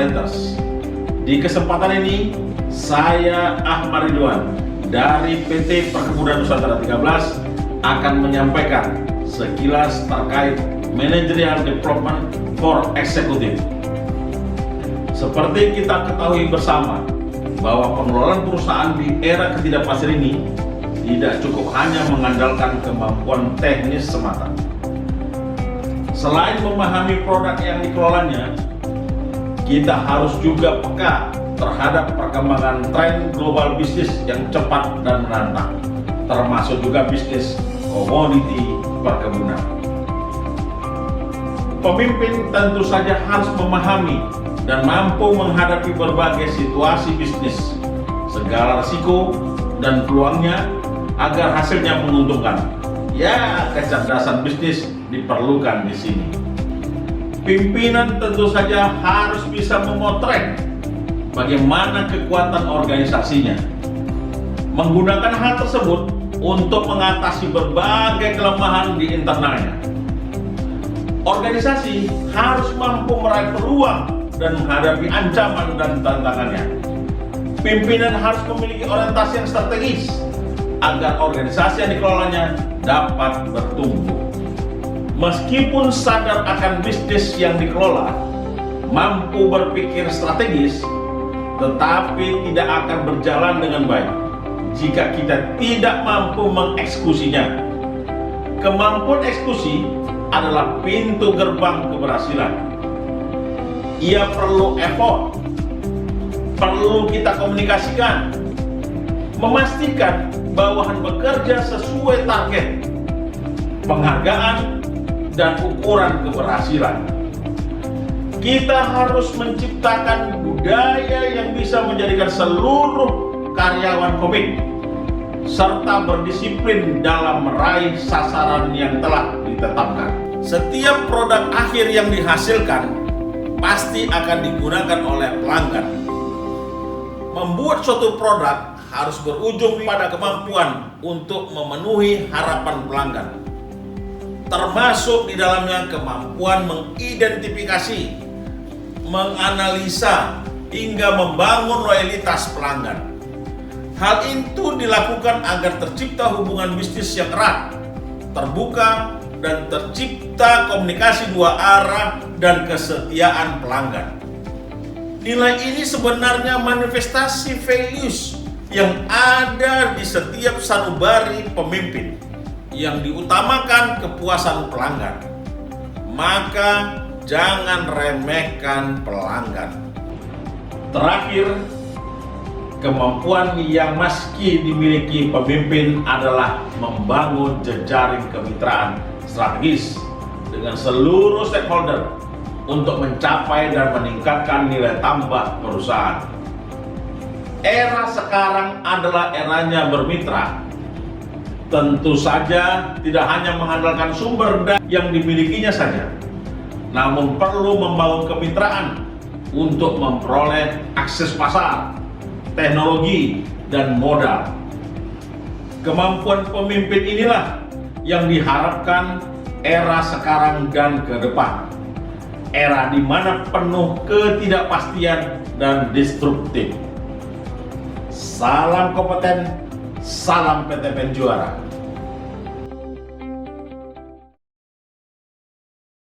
Talenters. Di kesempatan ini, saya Ahmad Ridwan dari PT Perkebunan Nusantara 13 akan menyampaikan sekilas terkait Managerial Development for Executive. Seperti kita ketahui bersama bahwa pengelolaan perusahaan di era ketidakpastian ini tidak cukup hanya mengandalkan kemampuan teknis semata. Selain memahami produk yang dikelolanya, kita harus juga peka terhadap perkembangan tren global bisnis yang cepat dan menantang, termasuk juga bisnis komoditi perkebunan. Pemimpin tentu saja harus memahami dan mampu menghadapi berbagai situasi bisnis, segala risiko dan peluangnya agar hasilnya menguntungkan. Ya, kecerdasan bisnis diperlukan di sini. Pimpinan tentu saja harus bisa memotret bagaimana kekuatan organisasinya, menggunakan hal tersebut untuk mengatasi berbagai kelemahan di internalnya. Organisasi harus mampu meraih peluang dan menghadapi ancaman dan tantangannya. Pimpinan harus memiliki orientasi yang strategis agar organisasi yang dikelolanya dapat bertumbuh. Meskipun sadar akan bisnis yang dikelola, mampu berpikir strategis, tetapi tidak akan berjalan dengan baik jika kita tidak mampu mengeksekusinya. Kemampuan eksekusi adalah pintu gerbang keberhasilan. Ia perlu effort, perlu kita komunikasikan, memastikan bawahan bekerja sesuai target, penghargaan, dan ukuran keberhasilan. Kita harus menciptakan budaya yang bisa menjadikan seluruh karyawan komit serta berdisiplin dalam meraih sasaran yang telah ditetapkan. Setiap produk akhir yang dihasilkan pasti akan digunakan oleh pelanggan. Membuat suatu produk harus berujung pada kemampuan untuk memenuhi harapan pelanggan, termasuk di dalamnya kemampuan mengidentifikasi, menganalisa, hingga membangun loyalitas pelanggan. Hal itu dilakukan agar tercipta hubungan bisnis yang erat, terbuka, dan tercipta komunikasi dua arah dan kesetiaan pelanggan. Nilai ini sebenarnya manifestasi values yang ada di setiap sanubari pemimpin, yang diutamakan kepuasan pelanggan. Maka jangan remehkan pelanggan. Terakhir, kemampuan yang meski dimiliki pemimpin adalah membangun jejaring kemitraan strategis dengan seluruh stakeholder untuk mencapai dan meningkatkan nilai tambah perusahaan. Era sekarang adalah eranya bermitra. Tentu saja tidak hanya mengandalkan sumber daya yang dimilikinya saja, namun perlu membangun kemitraan untuk memperoleh akses pasar, teknologi, dan modal. Kemampuan pemimpin inilah yang diharapkan era sekarang dan ke depan. Era di mana penuh ketidakpastian dan destruktif. Salam kompeten, salam PTPN Juara.